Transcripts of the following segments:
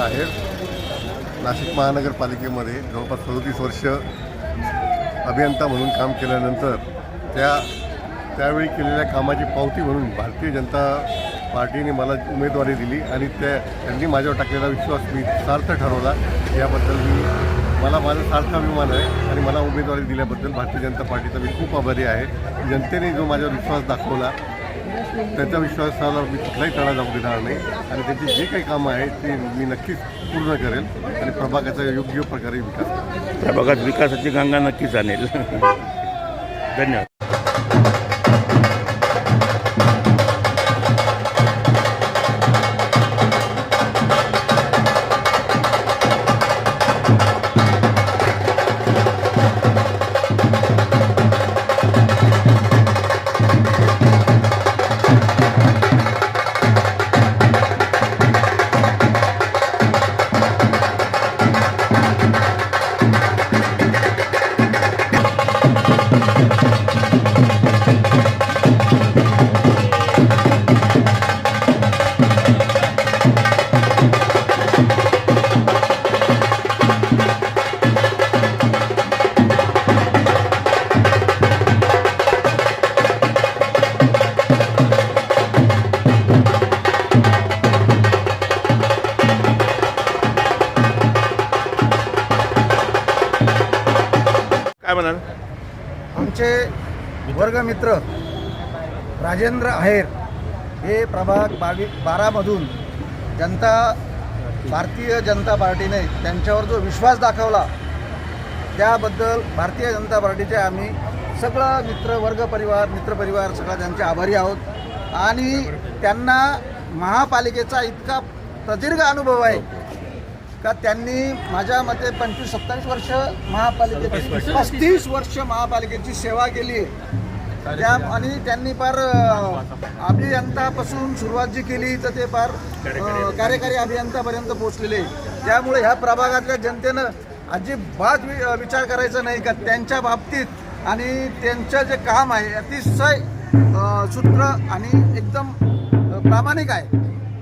आहेर नाशिक महानगरपालिकेमध्ये जवळपास 37 वर्ष अभियंता म्हणून काम केल्यानंतर त्यावेळी केलेल्या कामाची पावती म्हणून भारतीय जनता पार्टीने मला उमेदवारी दिली आणि त्यांनी माझ्यावर टाकलेला विश्वास मी सार्थ ठरवला। याबद्दल मला माझा सार्थ अभिमान आहे आणि मला उमेदवारी दिल्याबद्दल भारतीय जनता पार्टीचा मी खूप आभारी आहे। जनतेने जो माझ्यावर विश्वास दाखवला त्याच्या विश्वासाला मी कुठलाही तडा जाऊ देणार नाही आणि त्याची जी काही कामं आहेत ती मी नक्कीच पूर्ण करेल आणि प्रभागाचा योग्य प्रकारे विकास करेल। प्रभागात विकासाची गंगा नक्कीच आणेल। धन्यवाद। काय म्हणाल? आमचे वर्गमित्र राजेंद्र आहेर हे प्रभाग 12मधून भारतीय जनता पार्टीने त्यांच्यावर जो विश्वास दाखवला त्याबद्दल भारतीय जनता पार्टीचे आम्ही सगळं मित्रपरिवार सगळा त्यांचे आभारी आहोत आणि त्यांना महापालिकेचा इतका प्रदीर्घ अनुभव आहे का त्यांनी माझ्या मते 25-27 वर्ष महापालिकेची 35 वर्ष महापालिकेची सेवा केली आहे आणि त्यांनी फार अभियंतापासून सुरुवात जी केली तर ते फार कार्यकारी अभियंतापर्यंत पोहोचलेले। त्यामुळे ह्या प्रभागातल्या जनतेनं अजिबात विचार करायचा नाही का त्यांच्या बाबतीत आणि त्यांचं जे काम आहे अतिशय सूत्र आणि एकदम प्रामाणिक आहे।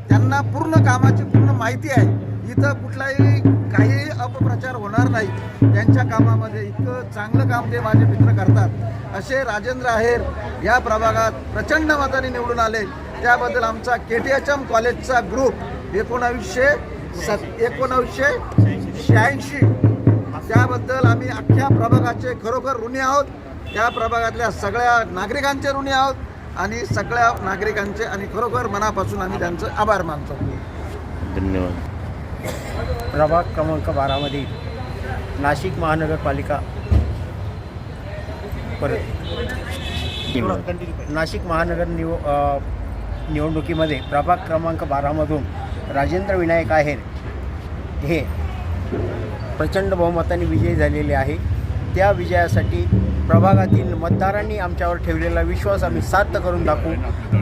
त्यांना पूर्ण कामाची पूर्ण माहिती आहे। इथं कुठलाही काही अपप्रचार होणार नाही। त्यांच्या कामामध्ये इतकं चांगलं काम ते माझे मित्र करतात असे राजेंद्र आहेर या प्रभागात प्रचंड मताने निवडून आले। त्याबद्दल आमचा KTHM कॉलेजचा ग्रुप 1986 त्याबद्दल आम्ही अख्ख्या प्रभागाचे खरोखर ऋणी आहोत। त्या प्रभागातल्या सगळ्या नागरिकांचे ऋणी आहोत आणि सगळ्या नागरिकांचे आणि खरोखर मनापासून आम्ही त्यांचं आभार मानतो। धन्यवाद। प्रभाग क्रमांक 12 नाशिक महानगरपालिका नाशिक महानगर निवडणुकीमध्ये प्रभाग क्रमांक 12मधून राजेंद्र विनायक आहेर हे प्रचंड बहुमताने विजयी झालेले आहे। त्या विजयासाठी प्रभागातील मतदारांनी आमच्यावर ठेवलेला विश्वास आम्ही सार्थ करून दाखवू।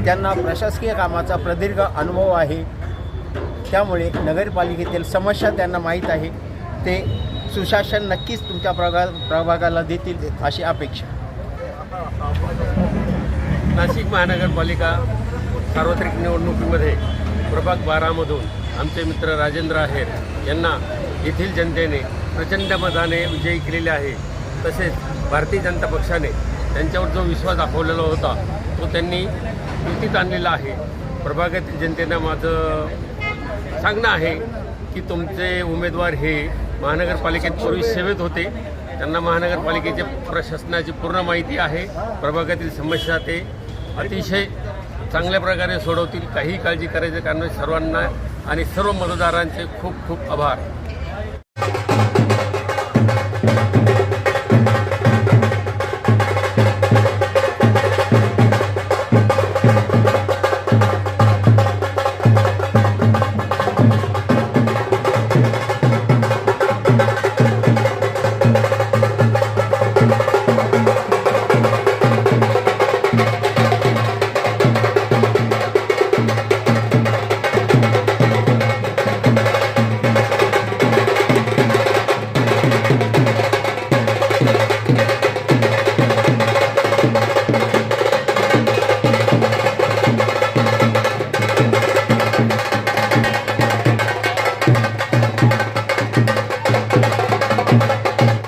त्यांना प्रशासकीय कामाचा प्रदीर्घ अनुभव आहे त्यामुळे नगरपालिकेतील समस्या त्यांना माहीत आहे। ते सुशासन नक्कीच तुमच्या प्रभागाला देतील अशी अपेक्षा। नाशिक महानगरपालिका सार्वत्रिक निवडणुकीमध्ये प्रभाग 12मधून आमचे मित्र राजेंद्र आहेर यांना येथील जनतेने प्रचंड मताने विजयी केलेले आहे। तसेच भारतीय जनता पक्षाने त्यांच्यावर जो विश्वास दाखवलेला होता तो त्यांनी युतीत आणलेला आहे। प्रभागातील जनतेनं माझं सांगणं आहे की तुमचे उमेदवार हे महानगरपालिकेत पूर्वी सेवेत होते, त्यांना महानगरपालिकेच्या प्रशासनाची पूर्ण माहिती आहे। प्रभागातील समस्या ते अतिशय चांगल्या प्रकारे सोडवतील। काही काळजी करायचं कारण सर्वांना आणि सर्व मतदारांचे खूप खूप आभार।